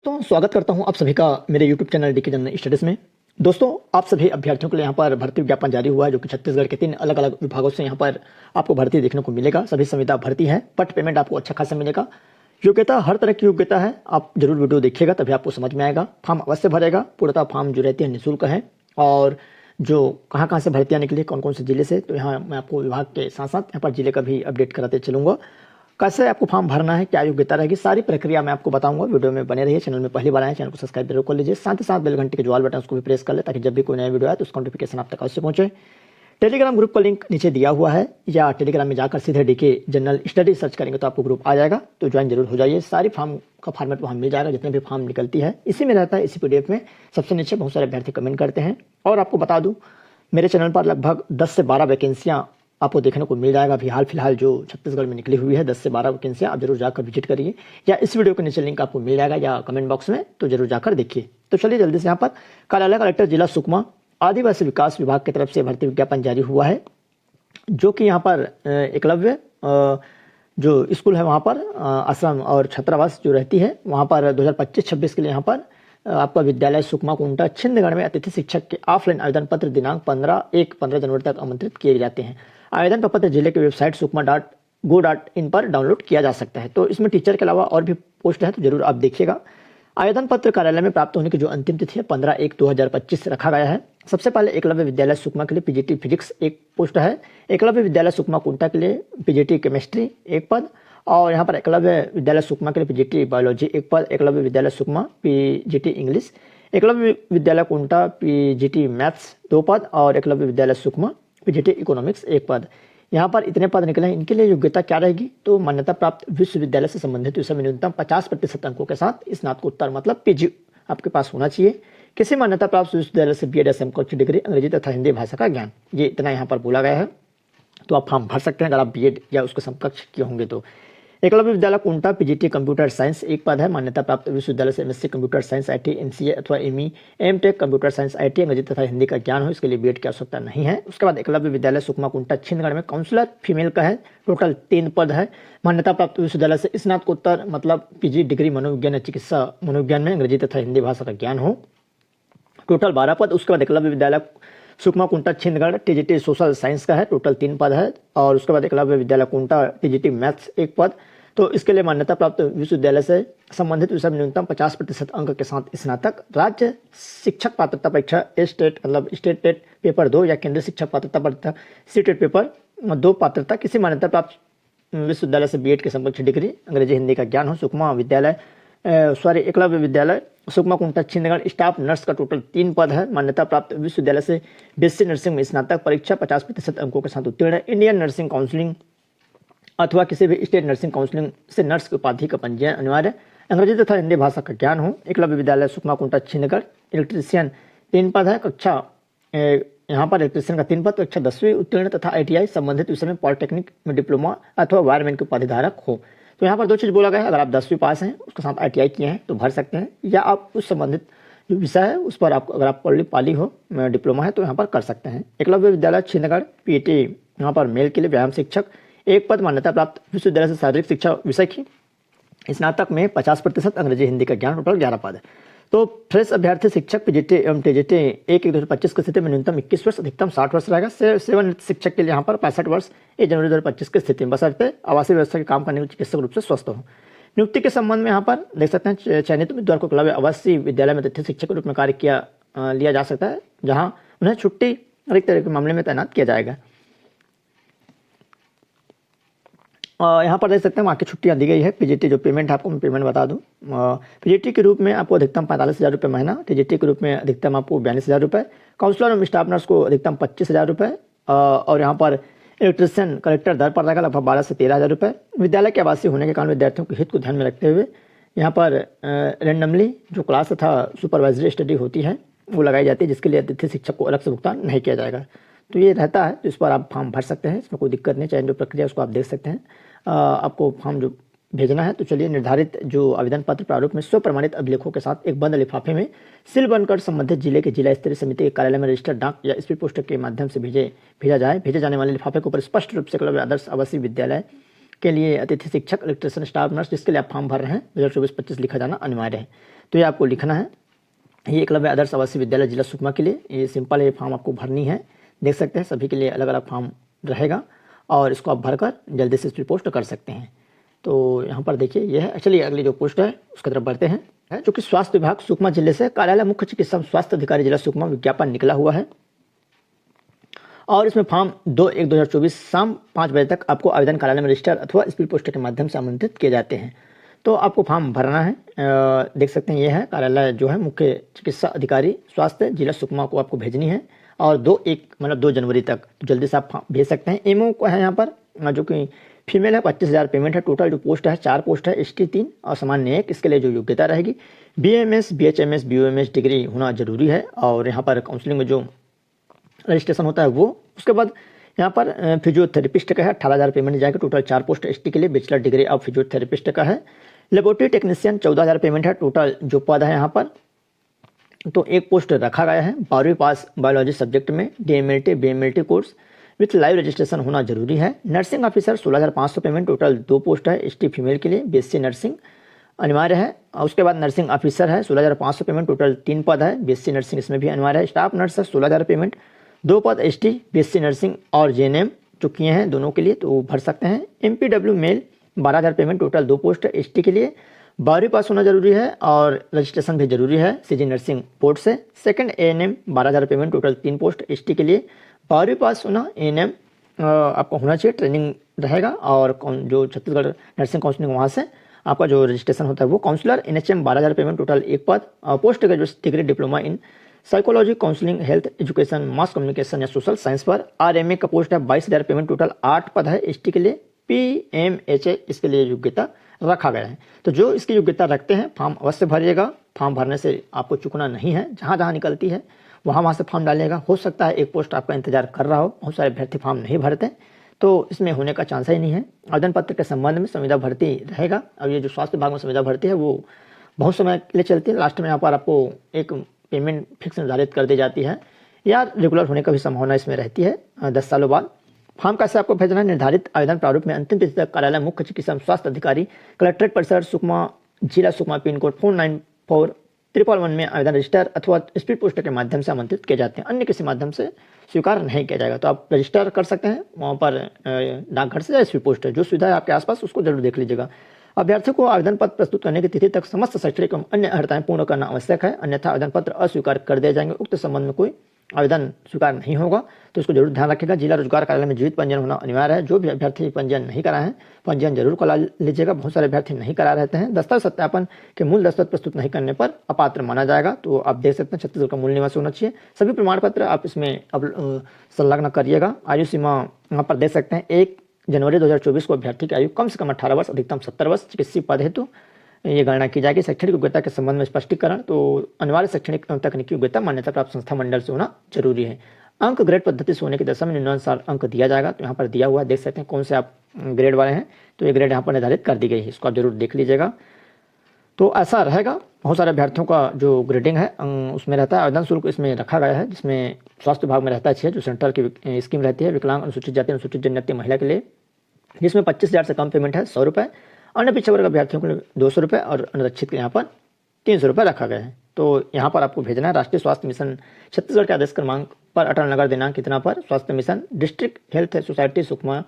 तो स्वागत करता हूं आप सभी का मेरे YouTube channel DK general studies में। दोस्तों, आप सभी अभ्यर्थियों के लिए यहां पर भर्ती विज्ञापन जारी हुआ है, जो कि छत्तीसगढ़ के 3 अलग अलग विभागों से यहां पर आपको भर्ती देखने को मिलेगा। सभी संविदा भर्ती है, बट पेमेंट आपको अच्छा खासा मिलेगा। योग्यता हर तरह की योग्यता है, आप जरूर वीडियो देखिएगा तभी आपको समझ में आएगा। फॉर्म अवश्य भरेगा, पूर्णतः फॉर्म जो रहती है निःशुल्क है। और जो कहाँ से भर्तियाँ निकली, कौन कौन से जिले से, तो यहाँ मैं आपको विभाग के साथ साथ यहाँ पर जिले का भी अपडेट कराते चलूँगा। कैसे आपको फॉर्म भरना है, क्या योग्यता रहेगी, सारी प्रक्रिया मैं आपको बताऊंगा। वीडियो में बने रहिए। चैनल में पहली बार आए, चैनल को सब्सक्राइब जरूर कर लीजिए। साथ ही साथ बेल घंटे के जो ऑल बटन उसको भी प्रेस कर ले, ताकि जब भी कोई नया वीडियो आए तो उसका नोटिफिकेशन आप तक अवश्य पहुंचे। टेलीग्राम ग्रुप का लिंक नीचे दिया हुआ है, या टेलीग्राम में जाकर सीधे डीके जनरल स्टडी सर्च करेंगे तो आपको ग्रुप आ जाएगा, तो ज्वाइन जरूर हो जाइए। सारी फॉर्म का फॉर्मेट वहाँ मिल जाएगा, जितने भी फॉर्म निकलती है इसी में रहता है, इसी पीडीएफ में। सबसे नीचे बहुत सारे अभ्यर्थी कमेंट करते हैं। और आपको बता दूं, मेरे चैनल पर लगभग 10 से 12 वैकेंसियाँ आपको देखने को मिल जाएगा। अभी हाल फिलहाल जो छत्तीसगढ़ में निकली हुई है 10 से 12 वैकेंसियाँ, आप जरूर जाकर विजिट करिए, या इस वीडियो के नीचे लिंक आपको मिल जाएगा या कमेंट बॉक्स में, तो जरूर जाकर देखिए। तो चलिए जल्दी से यहाँ पर कार्यालय कलेक्टर जिला सुकमा आदिवासी विकास विभाग की तरफ से भर्ती विज्ञापन जारी हुआ है, जो कि यहाँ पर एकलव्य जो स्कूल है वहाँ पर आश्रम और छात्रावास जो रहती है वहाँ पर 2025-26 के लिए यहाँ पर आपका विद्यालय सुकमा कुंटा छिंदगढ़ में अतिथि शिक्षक के ऑफलाइन आवेदन पत्र दिनांक 15 जनवरी तक आमंत्रित किए जाते हैं। आवेदन पत्र जिले की वेबसाइट sukma.go.in पर डाउनलोड किया जा सकता है। तो इसमें टीचर के अलावा और भी पोस्ट है, तो जरूर आप देखिएगा। आवेदन पत्र कार्यालय में प्राप्त होने की जो अंतिम तिथि है 15/1/2025 रखा गया है। सबसे पहले एकलव्य विद्यालय सुकमा के लिए पीजीटी फिजिक्स एक पोस्ट है, एकलव्य विद्यालय सुकमा कुंटा के लिए पीजीटी केमिस्ट्री एक पद, और यहाँ पर एकलव्य विद्यालय सुकमा के लिए पीजीटी बायोलॉजी एक पद, एकलव्य विद्यालय सुकमा पीजीटी इंग्लिश, एकलव्य विद्यालय कुंटा पीजीटी मैथ्स 2 पद, और एकलव्य विद्यालय सुकमा पीजीटी इकोनॉमिक्स 1 पद। यहाँ पर इतने पद निकले हैं। इनके लिए योग्यता क्या रहेगी, तो मान्यता प्राप्त विश्वविद्यालय से संबंधित विषय में न्यूनतम 50% अंकों के साथ स्नातकोत्तर मतलब पीजी आपके पास होना चाहिए। किसी मान्यता प्राप्त विश्वविद्यालय से बीएड एसएम की डिग्री, अंग्रेजी तथा हिंदी भाषा का ज्ञान, ये इतना यहाँ पर बोला गया है। तो आप फॉर्म भर सकते हैं अगर आप बीएड या उसके समकक्ष किए होंगे तो। एकलव्य विद्यालय कुंटा पीजीटी कंप्यूटर साइंस एक पद है, मान्यता प्राप्त विश्वविद्यालय से MSc computer science IT MCA अथवा ME MTech computer science IT अंग्रेजी तथा हिंदी का ज्ञान हो, इसके लिए बीएड की आवश्यकता नहीं है। उसके बाद एकलव्य विद्यालय सुकमा कुंटा छिंदगढ़ में काउंसलर फीमेल का है, टोटल 3 पद है, मान्यता प्राप्त विश्वविद्यालय से स्नातकोत्तर मतलब पीजी डिग्री मनोविज्ञान या चिकित्सा मनोविज्ञान में अंग्रेजी तथा हिंदी भाषा का ज्ञान हो, टोटल 12 पद। उसके बाद एकलव्य विद्यालय सुकमा कुंटा छिंदगढ़ टीजीटी सोशल साइंस का है, टोटल 3 पद है, और उसके बाद एकलव्य विद्यालय कुंटा टीजीटी मैथ्स 1 पद। तो इसके लिए मान्यता प्राप्त विश्वविद्यालय से संबंधित विषय में न्यूनतम 50% अंक के साथ स्नातक, राज्य शिक्षक पात्रता परीक्षा स्टेट मतलब स्टेट टेट पेपर 2 या केंद्रीय शिक्षक पात्रता परीक्षा सीटेट पेपर 2 पात्रता, किसी मान्यता प्राप्त विश्वविद्यालय से बीएड के समकक्ष डिग्री, अंग्रेजी हिंदी का ज्ञान हो। सुकमा विद्यालय एकलव्य विद्यालय सुकमा कुंटा छिंदगढ़ स्टाफ नर्स का टोटल 3 पद है, मान्यता प्राप्त विश्वविद्यालय से बीएससी नर्सिंग में स्नातक, परीक्षा 50% अंकों के साथ उत्तीर्ण है, इंडियन नर्सिंग काउंसिलिंग अथवा किसी भी स्टेट नर्सिंग काउंसिलिंग से नर्स की उपाधि का पंजीयन अनिवार्य, अंग्रेजी तथा हिंदी भाषा का ज्ञान हो। एकलव्य विद्यालय सुकमा कुंटा छिंदगढ़ इलेक्ट्रीशियन 3 पद है, कक्षा यहाँ पर इलेक्ट्रीशियन का 3 पद, कक्षा 10वीं उत्तीर्ण तथा आईटीआई संबंधित विषय में पॉलिटेक्निक में डिप्लोमा अथवा वायरमैन के उपाधिधारक हो। तो यहाँ पर 2 चीज़ बोला गया है, अगर आप 10वीं पास हैं उसके साथ आईटीआई किए हैं तो भर सकते हैं, या आप उस संबंधित जो विषय है उस पर आप अगर आप पाली हो डिप्लोमा है तो यहाँ पर कर सकते हैं। एकलव्य विद्यालय छिंदगढ़ पीटी यहाँ पर मेल के लिए व्यायाम शिक्षक 1 पद, मान्यता प्राप्त विश्वविद्यालय से शारीरिक शिक्षा विषय की स्नातक में 50% अंग्रेजी हिंदी का ज्ञान, टोटल 11 पद है। तो फ्रेश अभ्यर्थी शिक्षक पीजीटी एवं टीजीटी 1/1/2025 की स्थिति में न्यूनतम 21 वर्ष अधिकतम 60 वर्ष रहेगा। सेवानिवृत्त शिक्षक के लिए यहाँ पर 65 वर्ष 1 जनवरी 2025 की स्थिति में, बशर्ते आवासीय व्यवस्था के काम करने में चिकित्सक रूप से स्वस्थ हो। नियुक्ति के संबंध में यहाँ पर देख सकते हैं, चयनित उम्मीदवार को एकलव्य आवासीय विद्यालय में अतिथि शिक्षक के रूप में कार्य लिया जा सकता है, जहाँ उन्हें छुट्टी रिक्त तरह के मामले में तैनात किया जाएगा। यहाँ पर देख सकते हैं वहाँ की छुट्टियाँ दी गई है। पीजीटी जो पेमेंट है आपको मैं पेमेंट बता दूँ, पीजीटी के रूप में आपको अधिकतम 45,000 रुपये महीना, टीजीटी के रूप में अधिकतम आपको 42,000 रुपये, काउंसलर एवं स्टाफ नर्स को अधिकतम 25,000 रुपये, और यहाँ पर इलेक्ट्रिशियन कलेक्टर दर पर रहेगा लगभग 12 से 13,000 रुपये। विद्यालय के आवासीय होने के कारण विद्यार्थियों के हित को ध्यान में रखते हुए यहाँ पर रेंडमली जो क्लास तथा सुपरवाइजरी स्टडी होती है वो लगाई जाती है, जिसके लिए अतिथि शिक्षक को अलग से भुगतान नहीं किया जाएगा। तो ये रहता है, तो इस पर आप फॉर्म भर सकते हैं, इसमें कोई दिक्कत नहीं। चाहे जो प्रक्रिया उसको आप देख सकते हैं। आपको फॉर्म जो भेजना है, तो चलिए निर्धारित जो आवेदन पत्र प्रारूप में स्वप्रमाणित अभिलेखों के साथ एक बंद लिफाफे में सील बनकर संबंधित जिले के जिला स्तरीय समिति के कार्यालय में रजिस्टर्ड डाक या स्पीड पोस्ट के माध्यम से भेजा जाए। भेजे जाने वाले लिफाफे के ऊपर स्पष्ट रूप से एकलव्य आदर्श आवासीय विद्यालय के लिए अतिथि शिक्षक, इलेक्ट्रिशियन, स्टाफ नर्स जिसके लिए आप फॉर्म भर रहे हैं 2024-25 लिखा जाना अनिवार्य है। तो ये आपको लिखना है। ये एकलव्य आदर्श आवासीय विद्यालय जिला सुकमा के लिए ये सिंपल है, फॉर्म आपको भरनी है। देख सकते हैं सभी के लिए अलग अलग फॉर्म रहेगा और इसको आप भरकर जल्दी से इसकी पोस्ट कर सकते हैं। तो यहाँ पर देखिए ये है। चलिए अगली जो पोस्ट है उसकी तरफ बढ़ते हैं। जो कि स्वास्थ्य विभाग सुकमा जिले से कार्यालय मुख्य चिकित्सा स्वास्थ्य अधिकारी जिला सुकमा विज्ञापन निकला हुआ है और इसमें फॉर्म 2/1/2024 शाम 5 बजे तक आपको आवेदन कार्यालय में रजिस्टर अथवा स्पीड पोस्ट के माध्यम से आमंत्रित किए जाते हैं। तो आपको फॉर्म भरना है। देख सकते हैं ये है कार्यालय जो है मुख्य चिकित्सा अधिकारी स्वास्थ्य जिला सुकमा को आपको भेजनी है और 2 जनवरी तक जल्दी से आप भेज सकते हैं। एमओ को है यहाँ पर जो कि फीमेल है 25,000 पेमेंट है। टोटल जो पोस्ट है 4 पोस्ट है, ST 3 और सामान्य 1। इसके लिए जो योग्यता रहेगी BAMS BHMS BOMS डिग्री होना जरूरी है और यहाँ पर काउंसलिंग में जो रजिस्ट्रेशन होता है वो। उसके बाद यहाँ पर फिजियोथेरेपिस्ट का है 18,000 पेमेंट जाएगा। टोटल 4 पोस्ट ST के लिए बैचलर डिग्री ऑफ फिजियोथेरेपिस्ट का है। लेबोरेटरी टेक्नीशियन 14,000 पेमेंट है। टोटल जो पद है यहाँ पर तो 1 पोस्ट रखा गया है। 12वीं पास बायोलॉजी सब्जेक्ट में DMLT BMLT course with live registration होना जरूरी है। Nursing officer 16,500 payment. Total 2 post है ST फीमेल के लिए। BSc नर्सिंग अनिवार्य है। और उसके बाद नर्सिंग ऑफिसर है 16,500 पेमेंट। टोटल 3 पद है। BSc नर्सिंग इसमें भी अनिवार्य है। स्टाफ नर्स है 16,000 पेमेंट। 2 पद ST BSc नर्सिंग और JNM जो किए हैं दोनों के लिए तो भर सकते हैं। MPW male 12,000 payment. Total 2 post है ST के लिए। 12वीं पास होना जरूरी है और रजिस्ट्रेशन भी जरूरी है CG नर्सिंग बोर्ड से। Second ANM 12,000 payment. Total 3 post ST के लिए। 12वीं पास होना ANM आपको होना चाहिए। ट्रेनिंग रहेगा और जो छत्तीसगढ़ नर्सिंग काउंसलिंग वहाँ से आपका जो रजिस्ट्रेशन होता है वो। Counsellor NHM 12,000 payment. टोटल 1 पद। Post graduate degree diploma in psychology counselling health education mass communication या सोशल साइंस पर। RMA का पोस्ट है 22,000 पेमेंट। टोटल 8 पद है ST के लिए। PMHA इसके लिए योग्यता रखा गया है। तो जो इसकी योग्यता रखते हैं फॉर्म अवश्य भरिएगा। फॉर्म भरने से आपको चुकना नहीं है। जहाँ जहाँ निकलती है वहाँ से फॉर्म डालिएगा। हो सकता है एक पोस्ट आपका इंतजार कर रहा हो, बहुत सारे अभ्यर्थी फॉर्म नहीं भरते तो इसमें होने का चांस ही नहीं है। आवेदन पत्र के संबंध में संविदा भर्ती रहेगा। अब ये जो स्वास्थ्य विभाग में संविदा भर्ती है वो बहुत समय के लिए चलती है। लास्ट में यहाँ पर आपको एक पेमेंट फिक्स निर्धारित कर दी जाती है या रेगुलर होने का भी संभावना इसमें रहती है 10 सालों बाद। फॉर्म कैसे आपको भेजना है? निर्धारित आवेदन प्रारूप में अंतिम तिथि तक कार्यालय मुख्य चिकित्सा स्वास्थ्य अधिकारी कलेक्ट्रेट परिसर सुकमा जिला सुकमा पिन कोड 494111 में आवेदन रजिस्टर अथवा स्पीड पोस्ट के माध्यम से आमंत्रित किए जाते हैं। अन्य किसी माध्यम से स्वीकार नहीं किया जाएगा। तो आप रजिस्टर कर सकते हैं वहाँ पर डाकघर से या स्पीड पोस्ट जो सुविधा है आपके आसपास उसको जरूर देख लीजिएगा। अभ्यर्थियों को आवेदन पत्र प्रस्तुत करने की तिथि तक समस्त शैक्षणिक एवं अन्य अर्हताएं पूर्ण करना आवश्यक है, अन्यथा आवेदन पत्र अस्वीकार कर दिए जाएंगे। उक्त संबंध में कोई आवेदन स्वीकार नहीं होगा तो इसको जरूर ध्यान रखिएगा। जिला रोजगार कार्यालय में जीवित पंजीयन होना अनिवार्य है। जो भी अभ्यर्थी पंजीयन नहीं कराए हैं पंजीयन जरूर करा लीजिएगा। बहुत सारे अभ्यर्थी नहीं करा रहते हैं। दस्तावेज सत्यापन के मूल दस्तावेज प्रस्तुत नहीं करने पर अपात्र माना जाएगा। तो आप देख सकते हैं छत्तीसगढ़ का मूल निवासी होना चाहिए। सभी प्रमाण पत्र आप इसमें अब संलग्न करिएगा। आयु सीमा यहाँ पर देख सकते हैं 1 जनवरी 2024 को अभ्यर्थी की आयु कम से कम 18 वर्ष अधिकतम 70 वर्ष चिकित्सीय पद हेतु ये गणना की जाएगी। शैक्षणिक योग्यता के संबंध में स्पष्टीकरण तो अनिवार्य शैक्षणिक एवं तकनीकी योग्यता मान्यता प्राप्त संस्था मंडल से होना जरूरी है। अंक ग्रेड पद्धति से होने की दशा में निम्नानुसार अंक दिया जाएगा। तो यहाँ पर दिया हुआ है, देख सकते हैं कौन से आप ग्रेड वाले हैं तो ये ग्रेड यहाँ पर निर्धारित कर दी गई है, इसको आप जरूर देख लीजिएगा। तो ऐसा रहेगा। बहुत सारे अभ्यर्थियों का जो ग्रेडिंग है उसमें रहता है। आवेदन शुल्क इसमें रखा गया है जिसमें स्वास्थ्य विभाग में रहता है जो सेंट्रल की स्कीम रहती है विकलांग अनुसूचित जाति अनुसूचित जनजाति महिला के लिए, जिसमें 25,000 से कम पेमेंट है 100 रुपये। अन्य पिछड़े वर्ग अभ्यर्थियों के लिए 200 रुपये और अनुरक्षित के यहाँ पर 300 रुपये रखा गया है। तो यहाँ पर आपको भेजना है राष्ट्रीय स्वास्थ्य मिशन छत्तीसगढ़ के आदेश क्रमांक पर अटल नगर दिनांक कितना पर स्वास्थ्य mission district health society Sukma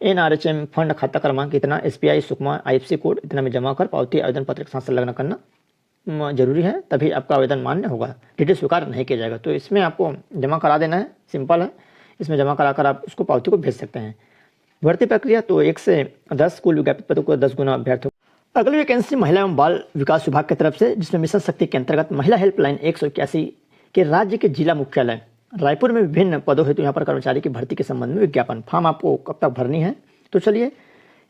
NRHM fund खाता क्रमांक इतना SBI सुकमा IFC कोड इतना में जमा कर पावती आवेदन पत्र के साथ संलग्न करना जरूरी है, तभी आपका आवेदन मान्य होगा। डीडी स्वीकार नहीं किया जाएगा। तो इसमें आपको जमा करा देना है, सिंपल है। इसमें जमा कराकर आप उसको पावती को भेज सकते हैं। भर्ती प्रक्रिया तो 1 से 10 कुल विज्ञापित पदों को 10 गुना अभ्यर्थियों। अगली वैकेंसी महिला एवं बाल विकास विभाग की तरफ से जिसमें मिशन शक्ति के अंतर्गत महिला हेल्पलाइन 181 के राज्य के जिला मुख्यालय रायपुर में विभिन्न पदों हेतु यहाँ पर कर्मचारी की भर्ती के संबंध में विज्ञापन फॉर्म आपको कब तक भरनी है। तो चलिए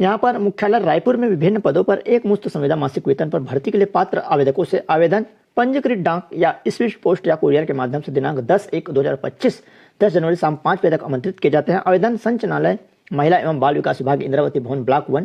यहाँ पर मुख्यालय रायपुर में विभिन्न पदों पर एक मुश्त संविदा मासिक वेतन पर भर्ती के लिए पात्र आवेदकों से आवेदन पंजीकृत डाक या स्पीड पोस्ट या कुरियर के माध्यम से दिनांक 10/1/2025 10 जनवरी शाम 5 बजे तक आमंत्रित किए जाते हैं। आवेदन संचालनालय महिला एवं बाल विकास विभाग इंद्रावती भवन ब्लॉक 1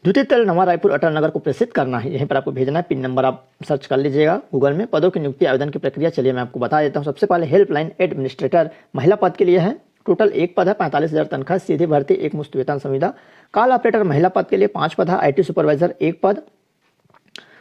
द्वितीय तल नवा रायपुर अटल नगर को प्रेषित करना है। यहीं पर आपको भेजना है। पिन नंबर आप सर्च कर लीजिएगा गूगल में। पदों की नियुक्ति आवेदन की प्रक्रिया चलिए मैं आपको बता देता हूँ। सबसे पहले हेल्पलाइन एडमिनिस्ट्रेटर महिला पद के लिए है। टोटल 1 पद है, 45,000 तनख्वाह, सीधी भर्ती, एक मुश्त वेतन संविदा। कॉल ऑपरेटर महिला पद के लिए 5 पद है, IT सुपरवाइजर 1 पद।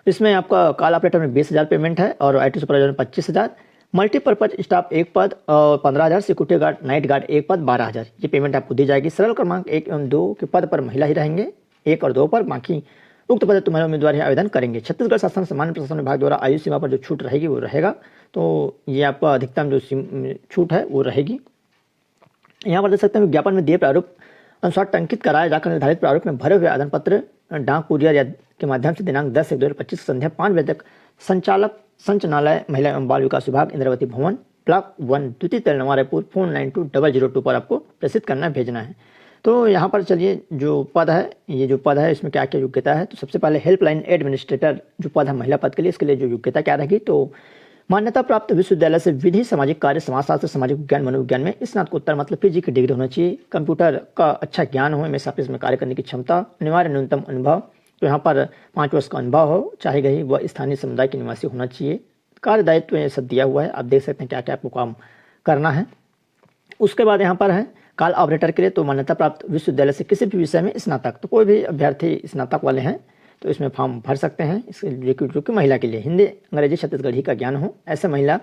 इसमें आपका कॉल ऑपरेटर में 20,000 पेमेंट है और IT सुपरवाइजर में 25,000। मल्टीपर्पज स्टाफ 1 पद और 15,000। सिक्योरिटी गार्ड नाइट गार्ड 1 पद 12,000। ये पेमेंट आपको दी जाएगी। सरल क्रमांक 1 एवं 2 के पद पर महिला ही रहेंगे, 1 और 2 पर, बाकी उक्त पद तुम्हारे उम्मीदवार ही आवेदन करेंगे। छत्तीसगढ़ शासन सामान्य प्रशासन विभाग द्वारा आयु सीमा पर जो छूट रहेगी वो रहेगा, तो ये आपका अधिकतम जो छूट है वो रहेगी। यहाँ पर देख सकते हैं विज्ञापन में दिए प्रारूप अनुसार टंकित कराया जाकर निर्धारित प्रारूप में भरे हुए आवेदन पत्र डाक कुरियर या के माध्यम से दिनांक 10/1/2025 संध्या 5 बजे तक संचालक संचालनालय महिला एवं बाल विकास विभाग, इंद्रावती भवन, ब्लॉक 1, द्वितीय तल, नवा रायपुर, फोन 920002 पर आपको प्रेषित करना भेजना है। तो यहाँ पर चलिए जो पद है, ये जो पद है इसमें क्या क्या योग्यता है। तो सबसे पहले हेल्पलाइन एडमिनिस्ट्रेटर जो पद है महिला पद के लिए, इसके लिए जो योग्यता क्या रहेगी, तो मान्यता प्राप्त विश्वविद्यालय से विधि, सामाजिक कार्य, समाजशास्त्र, सामाजिक विज्ञान, मनोविज्ञान में स्नातकोत्तर मतलब PG की डिग्री होना चाहिए। कंप्यूटर का अच्छा ज्ञान हो, MS ऑफिस में कार्य करने की क्षमता, अनिवार्य न्यूनतम अनुभव, तो यहाँ पर 5 वर्ष का अनुभव हो, चाहे गई वह स्थानीय समुदाय के निवासी होना चाहिए। कार्य दायित्व ये सब दिया हुआ है, आप देख सकते हैं क्या क्या आपको काम करना है। उसके बाद यहाँ पर है कॉल ऑपरेटर के लिए, तो मान्यता प्राप्त विश्वविद्यालय से किसी भी विषय में स्नातक, तो कोई भी अभ्यर्थी स्नातक वाले हैं तो इसमें फॉर्म भर सकते हैं। इसके जो कि महिला के लिए हिंदी अंग्रेजी छत्तीसगढ़ी का ज्ञान हो, ऐसे महिला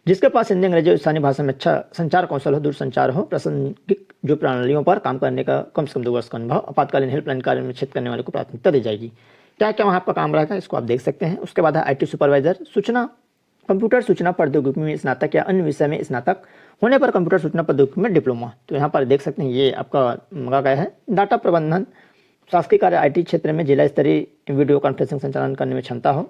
जिसके पास हिंदी अंग्रेजी और स्थानीय भाषा में अच्छा संचार कौशल हो, दूरसंचार हो, प्रासंगिक जो प्रणालियों पर काम करने का कम से कम 2 वर्ष का अनुभव, आपातकालीन हेल्पलाइन कार्य में क्षेत्र करने वाले को प्राथमिकता दी जाएगी। क्या क्या वहाँ आपका काम रहेगा इसको आप देख सकते हैं। उसके बाद है IT सुपरवाइजर, सूचना कंप्यूटर सूचना प्रौद्योगिकी में स्नातक या अन्य विषय में स्नातक होने पर कंप्यूटर सूचना प्रौद्योगिकी में डिप्लोमा, तो यहाँ पर देख सकते हैं ये आपका मंगा गया है। डाटा प्रबंधन, शासकीय कार्य IT क्षेत्र में जिला स्तरीय वीडियो कॉन्फ्रेंसिंग संचालन करने में क्षमता हो,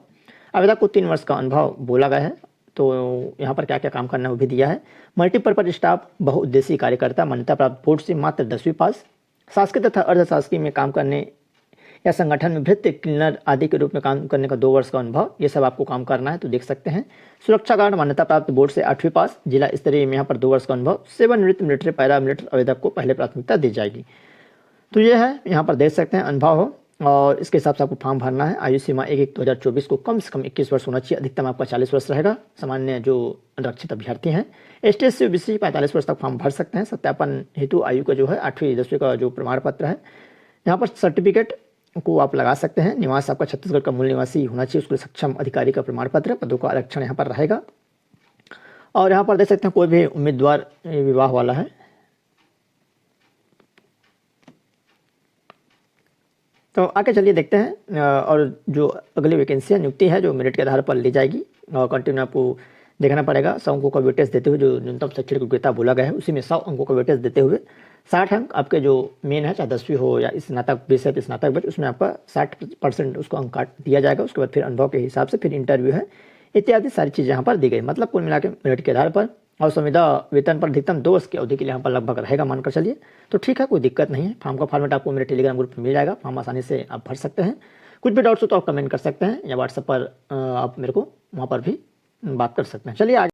आवेदक को 3 वर्ष का अनुभव बोला गया है। तो यहाँ पर क्या क्या काम करना है वो भी दिया है। मल्टीपर्पज स्टाफ बहुउद्देशीय कार्यकर्ता, मान्यता प्राप्त बोर्ड से मात्र 10वीं पास, शासकीय तथा अर्धशासकीय में काम करने या संगठन में भृत्य, क्लीनर आदि के रूप में काम करने का 2 वर्ष का अनुभव, ये सब आपको काम करना है, तो देख सकते हैं। सुरक्षा गार्ड मान्यता प्राप्त बोर्ड से 8वीं पास, जिला स्तरीय में यहाँ पर 2 वर्ष का अनुभव, सेवानिवृत्त मिलिट्री, पैरा मिलिट्री आवेदक को पहले प्राथमिकता दी जाएगी। तो ये है, यहाँ पर देख सकते हैं अनुभव हो और इसके हिसाब से आपको फॉर्म भरना है। आयु सीमा 1/1/2024 को कम से कम 21 वर्ष होना चाहिए, अधिकतम आपका 40 वर्ष रहेगा। सामान्य जो आरक्षित अभ्यर्थी हैं ST SC OBC 45 वर्ष तक फॉर्म भर सकते हैं। सत्यापन हेतु आयु का जो है 8वीं 10वीं का जो प्रमाण पत्र है, यहाँ पर सर्टिफिकेट को आप लगा सकते हैं। निवास आपका छत्तीसगढ़ का मूल निवासी होना चाहिए, उसके लिए सक्षम अधिकारी का प्रमाण पत्र, पदों का आरक्षण यहाँ पर रहेगा। और यहाँ पर देख सकते हैं कोई भी उम्मीदवार विवाह वाला है तो आगे चलिए देखते हैं। और जो अगली वैकेंसी है, नियुक्ति है जो मेरिट के आधार पर ली जाएगी और कंटिन्यू आपको देखना पड़ेगा। 100 अंकों का वेटेज देते हुए जो न्यूनतम शैक्षणिक योग्यता बोला गया है उसी में 100 अंकों का वेटेज देते हुए 60 अंक आपके जो मेन है, चाहे 10वीं हो या स्नातक बेस है स्नातक बेस, उसमें आपका 60% उसको अंक काट दिया जाएगा। उसके बाद फिर अनुभव के हिसाब से फिर इंटरव्यू है, इत्यादि सारी चीज़ें यहाँ पर दी गई। मतलब कुल मिला के मेरिट के आधार पर और संविदा वेतन पर अधिकतम 2 वर्ष की अवधि के लिए यहाँ पर लगभग रहेगा, मानकर चलिए। तो ठीक है, कोई दिक्कत नहीं है। फॉर्म का फॉर्मेट आपको मेरे टेलीग्राम ग्रुप में मिल जाएगा, फॉर्म आसानी से आप भर सकते हैं। कुछ भी डाउट्स हो तो आप कमेंट कर सकते हैं या व्हाट्सएप पर आप मेरे को वहाँ पर भी बात कर सकते हैं। चलिए आगे